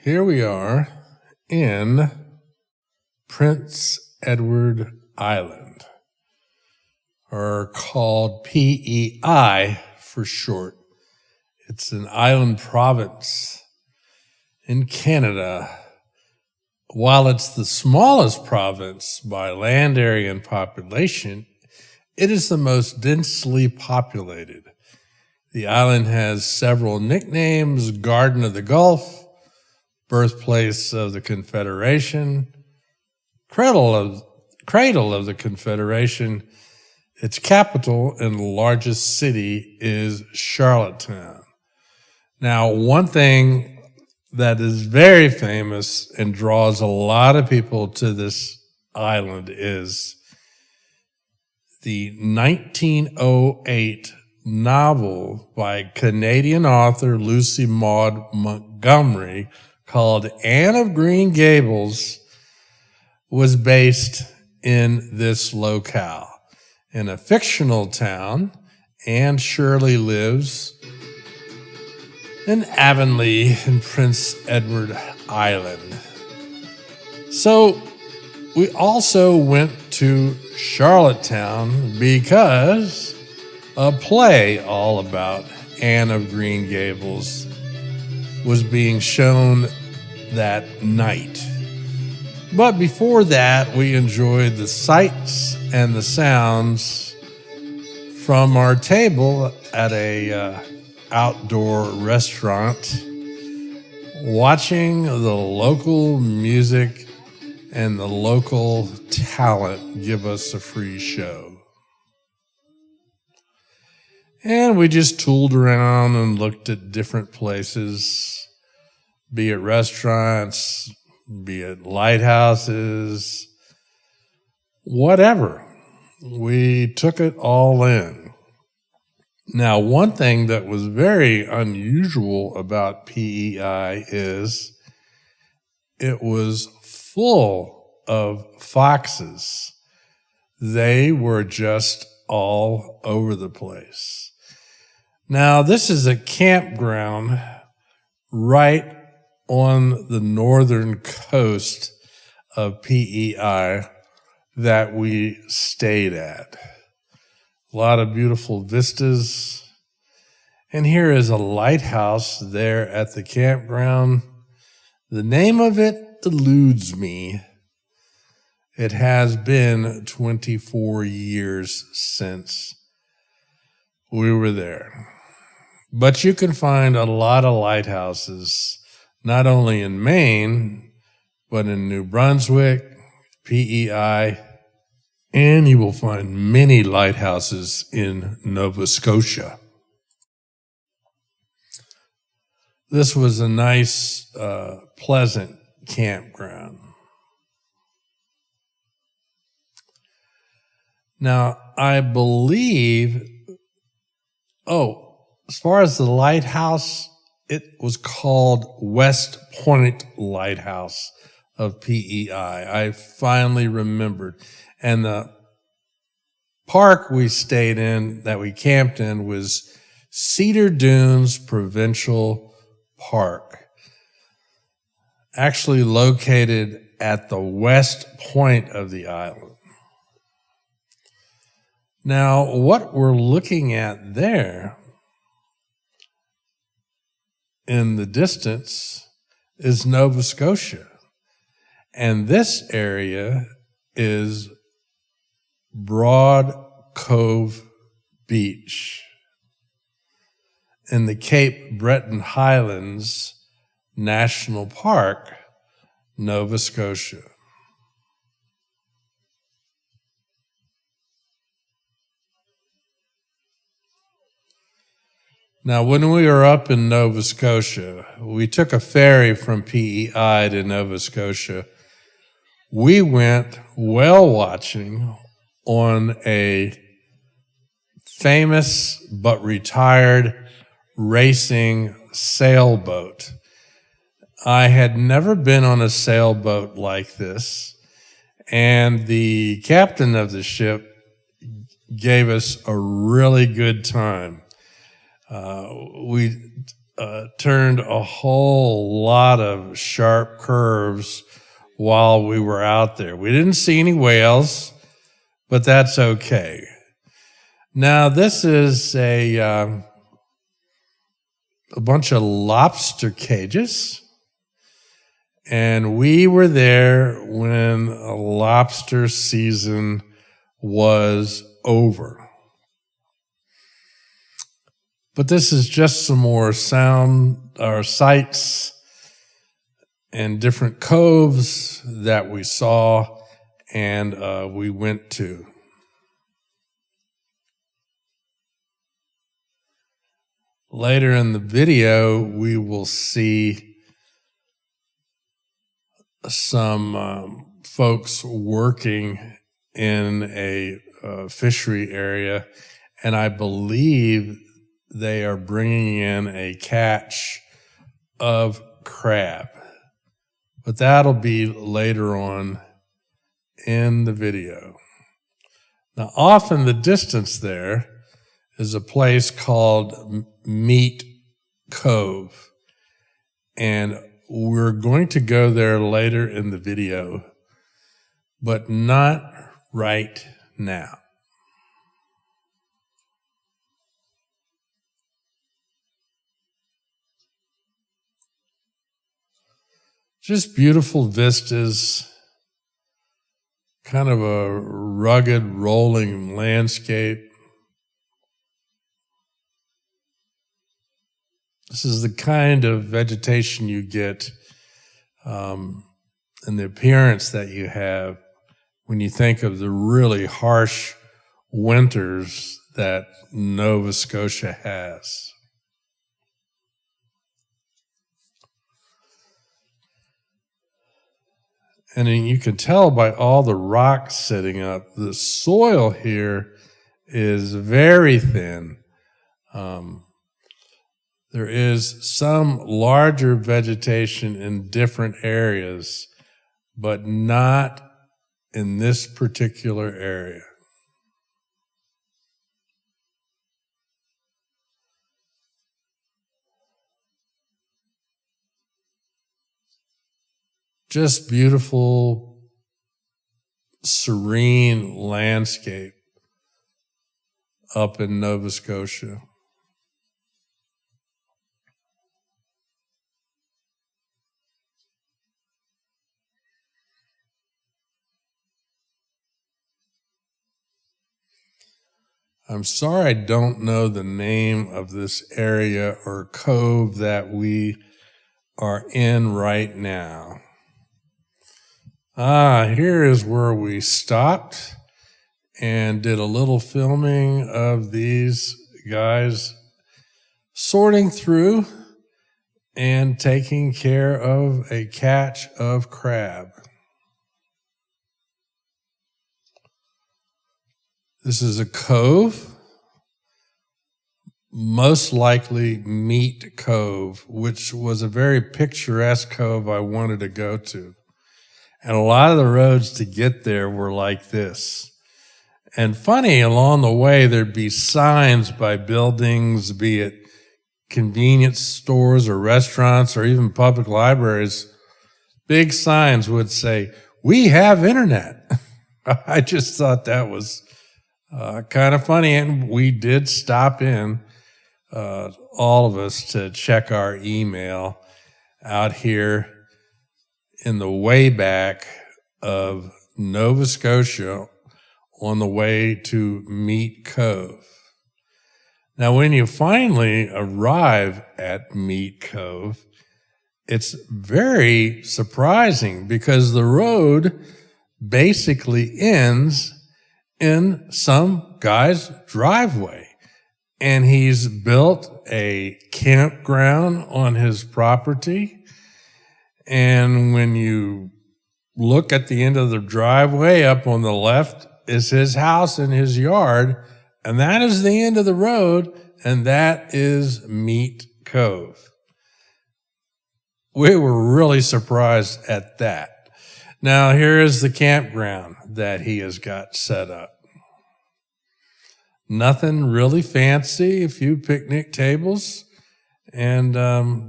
Here we are in Prince Edward Island, or called PEI for short. It's an island province in Canada. While it's the smallest province by land area and population, it is the most densely populated. The island has several nicknames: Garden of the Gulf, Birthplace of the Confederation, Cradle of the Confederation. Its capital and largest city is Charlottetown. Now, one thing that is very famous and draws a lot of people to this island is the 1908 novel by Canadian author Lucy Maud Montgomery called Anne of Green Gables was based in this locale. In a fictional town, Anne Shirley lives in Avonlea in Prince Edward Island. So we also went to Charlottetown because a play all about Anne of Green Gables was being shown that night. But before that, we enjoyed the sights and the sounds from our table at a outdoor restaurant, watching the local music and the local talent give us a free show. And we just tooled around and looked at different places, be it restaurants, be it lighthouses, whatever. We took it all in. Now, one thing that was very unusual about PEI is it was full of foxes. They were just all over the place. Now, this is a campground right on the northern coast of PEI that we stayed at. A lot of beautiful vistas. And here is a lighthouse there at the campground. The name of it eludes me. It has been 24 years since we were there. But you can find a lot of lighthouses, not only in Maine, but in New Brunswick, PEI, and you will find many lighthouses in Nova Scotia. This was a nice, pleasant campground. Now, I believe, as far as the lighthouse, it was called West Point Lighthouse of PEI. I finally remembered. And the park we stayed in, that we camped in, was Cedar Dunes Provincial Park, actually located at the west point of the island. Now, what we're looking at there in the distance is Nova Scotia. And this area is Broad Cove Beach in the Cape Breton Highlands National Park, Nova Scotia. Now, when we were up in Nova Scotia, we took a ferry from PEI to Nova Scotia. We went whale watching on a famous but retired racing sailboat. I had never been on a sailboat like this, and the captain of the ship gave us a really good time. We turned a whole lot of sharp curves while we were out there. We didn't see any whales, but that's okay. Now, this is a bunch of lobster cages, and we were there when lobster season was over. But this is just some more sights and different coves that we saw and we went to. Later in the video, we will see some folks working in a fishery area, and I believe they are bringing in a catch of crab. But that'll be later on in the video. Now, off in the distance there is a place called Meat Cove, and we're going to go there later in the video, but not right now. Just beautiful vistas, kind of a rugged, rolling landscape. This is the kind of vegetation you get and the appearance that you have when you think of the really harsh winters that Nova Scotia has. And you can tell by all the rocks sitting up, the soil here is very thin. There is some larger vegetation in different areas, but not in this particular area. Just beautiful, serene landscape up in Nova Scotia. I'm sorry I don't know the name of this area or cove that we are in right now. Here is where we stopped and did a little filming of these guys sorting through and taking care of a catch of crab. This is a cove, most likely Meat Cove, which was a very picturesque cove I wanted to go to. And a lot of the roads to get there were like this. And funny, along the way, there'd be signs by buildings, be it convenience stores or restaurants or even public libraries. Big signs would say, "We have internet." I just thought that was kind of funny. And we did stop in, all of us, to check our email out here in the way back of Nova Scotia on the way to Meat Cove. Now, when you finally arrive at Meat Cove, it's very surprising because the road basically ends in some guy's driveway, and he's built a campground on his property. And when you look at the end of the driveway, up on the left is his house and his yard, and that is the end of the road, and that is Meat Cove. We were really surprised at that. Now, here is the campground that he has got set up. Nothing really fancy, a few picnic tables And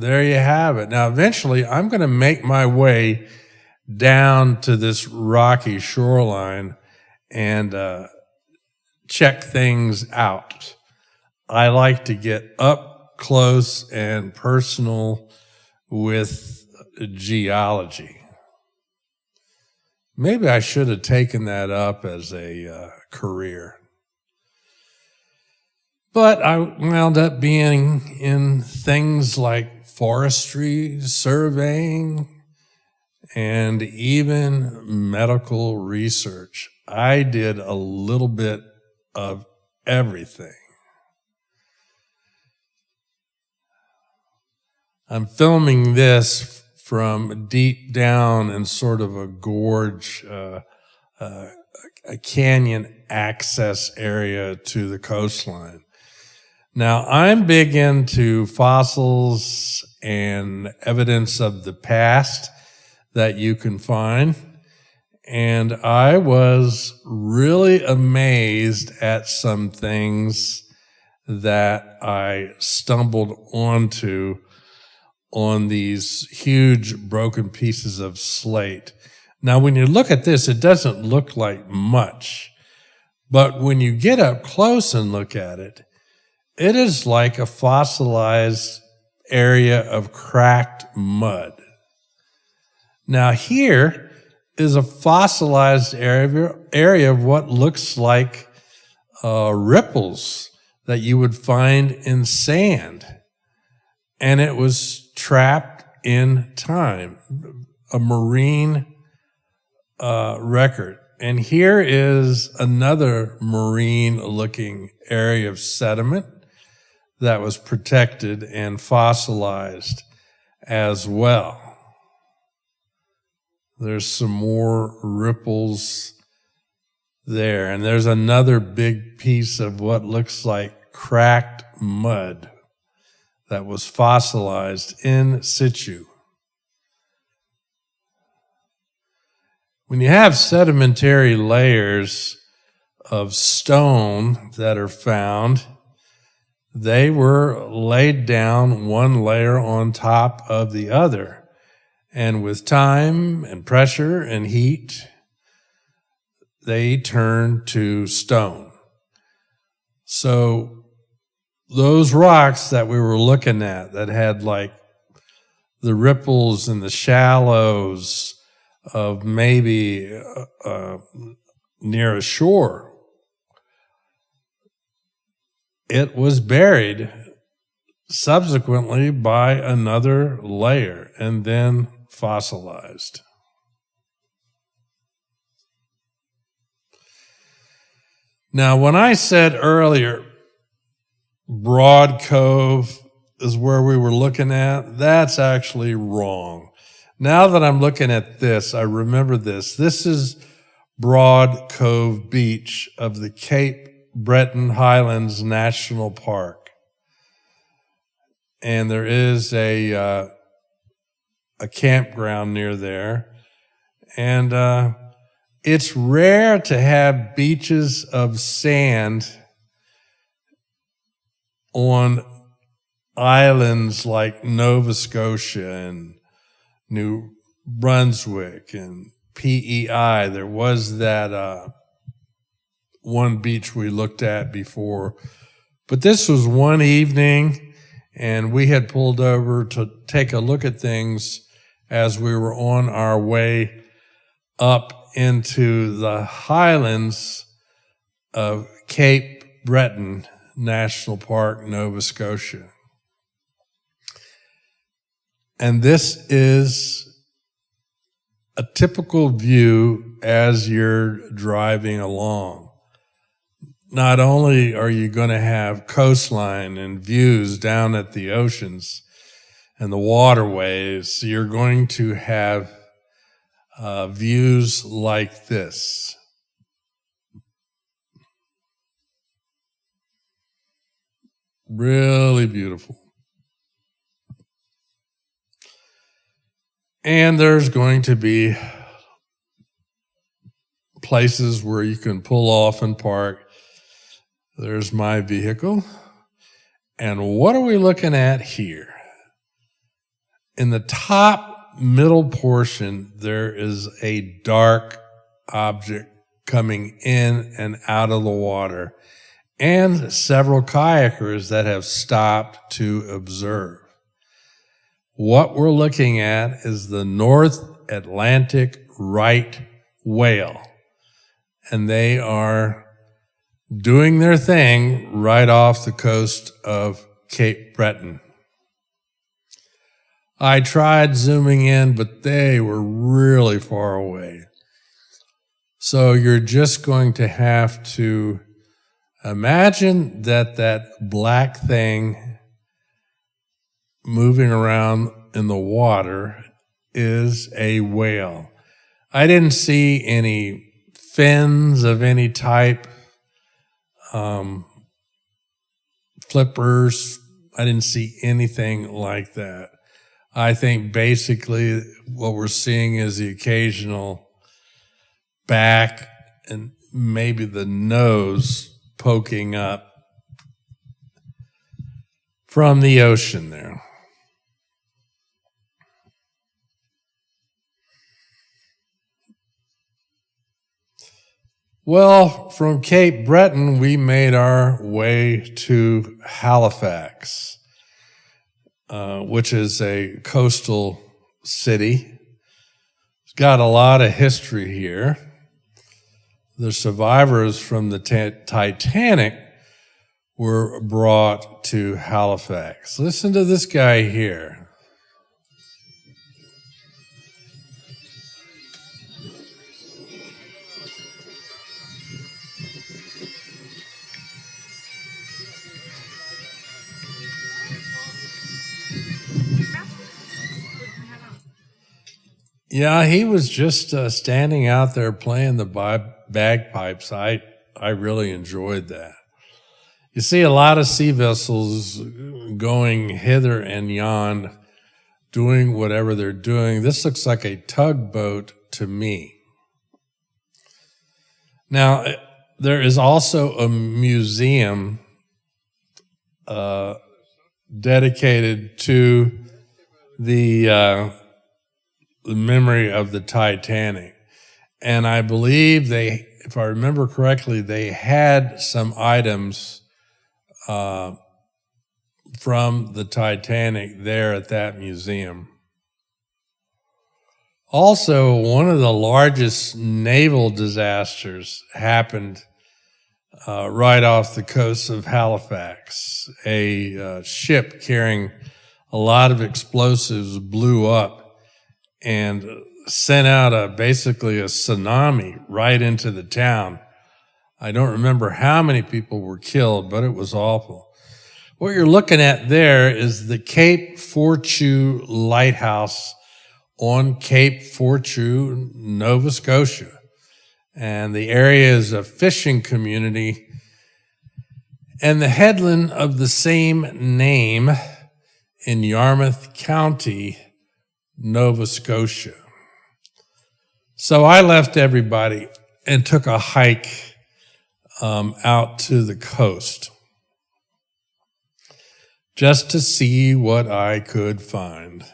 there you have it. Now, eventually, I'm going to make my way down to this rocky shoreline and check things out. I like to get up close and personal with geology. Maybe I should have taken that up as a career. But I wound up being in things like forestry, surveying, and even medical research. I did a little bit of everything. I'm filming this from deep down in sort of a gorge, a canyon access area to the coastline. Now, I'm big into fossils and evidence of the past that you can find, and I was really amazed at some things that I stumbled onto on these huge broken pieces of slate. Now, when you look at this, it doesn't look like much, but when you get up close and look at it, it is like a fossilized area of cracked mud. Now, here is a fossilized area of what looks like ripples that you would find in sand. And it was trapped in time, a marine record. And here is another marine-looking area of sediment that was protected and fossilized as well. There's some more ripples there. And there's another big piece of what looks like cracked mud that was fossilized in situ. When you have sedimentary layers of stone that are found, they were laid down one layer on top of the other. And with time and pressure and heat, they turn to stone. So those rocks that we were looking at that had like the ripples and the shallows of maybe near a shore, it was buried subsequently by another layer and then fossilized. Now, when I said earlier, Broad Cove is where we were looking at, that's actually wrong. Now that I'm looking at this, I remember this. This is Broad Cove Beach of the Cape Breton Highlands National Park. And there is a campground near there. And it's rare to have beaches of sand on islands like Nova Scotia and New Brunswick and PEI. There was that one beach we looked at before. But this was one evening, and we had pulled over to take a look at things as we were on our way up into the highlands of Cape Breton National Park, Nova Scotia. And this is a typical view as you're driving along. Not only are you going to have coastline and views down at the oceans and the waterways, you're going to have views like this. Really beautiful. And there's going to be places where you can pull off and park. There's my vehicle. And what are we looking at here? In the top middle portion, there is a dark object coming in and out of the water, and several kayakers that have stopped to observe. What we're looking at is the North Atlantic right whale, and they are doing their thing right off the coast of Cape Breton. I tried zooming in, but they were really far away. So you're just going to have to imagine that black thing moving around in the water is a whale. I didn't see any fins of any type, flippers. I didn't see anything like that. I think basically what we're seeing is the occasional back and maybe the nose poking up from the ocean there. Well, from Cape Breton, we made our way to Halifax, which is a coastal city. It's got a lot of history here. The survivors from the Titanic were brought to Halifax. Listen to this guy here. Yeah, he was just standing out there playing the bagpipes. I really enjoyed that. You see a lot of sea vessels going hither and yon, doing whatever they're doing. This looks like a tugboat to me. Now, there is also a museum dedicated to the memory of the Titanic. And I believe they, if I remember correctly, they had some items from the Titanic there at that museum. Also, one of the largest naval disasters happened right off the coast of Halifax. A ship carrying a lot of explosives blew up and sent out basically a tsunami right into the town. I don't remember how many people were killed, but it was awful. What you're looking at there is the Cape Fortune Lighthouse on Cape Fortune, Nova Scotia. And the area is a fishing community. And the headland of the same name in Yarmouth County, Nova Scotia. So I left everybody and took a hike out to the coast just to see what I could find.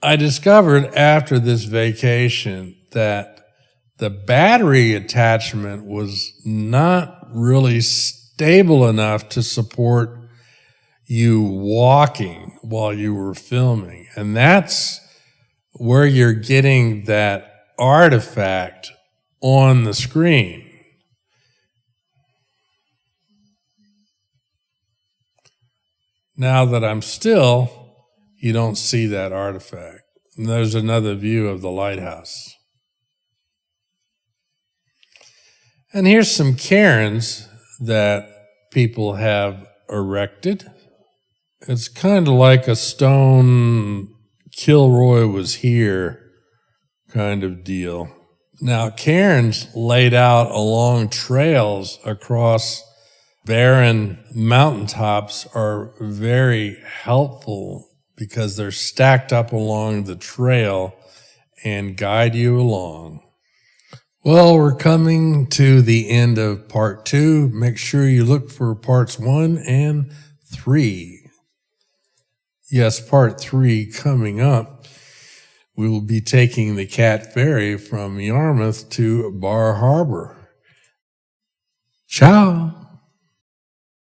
I discovered after this vacation that the battery attachment was not really stable enough to support you walking while you were filming. And that's where you're getting that artifact on the screen. Now that I'm still, you don't see that artifact. And there's another view of the lighthouse. And here's some cairns that people have erected. It's kind of like a stone Kilroy was here kind of deal. Now, cairns laid out along trails across barren mountaintops are very helpful because they're stacked up along the trail and guide you along. Well, we're coming to the end of part 2. Make sure you look for parts 1 and 3. Yes, part 3 coming up. We will be taking the Cat Ferry from Yarmouth to Bar Harbor. Ciao.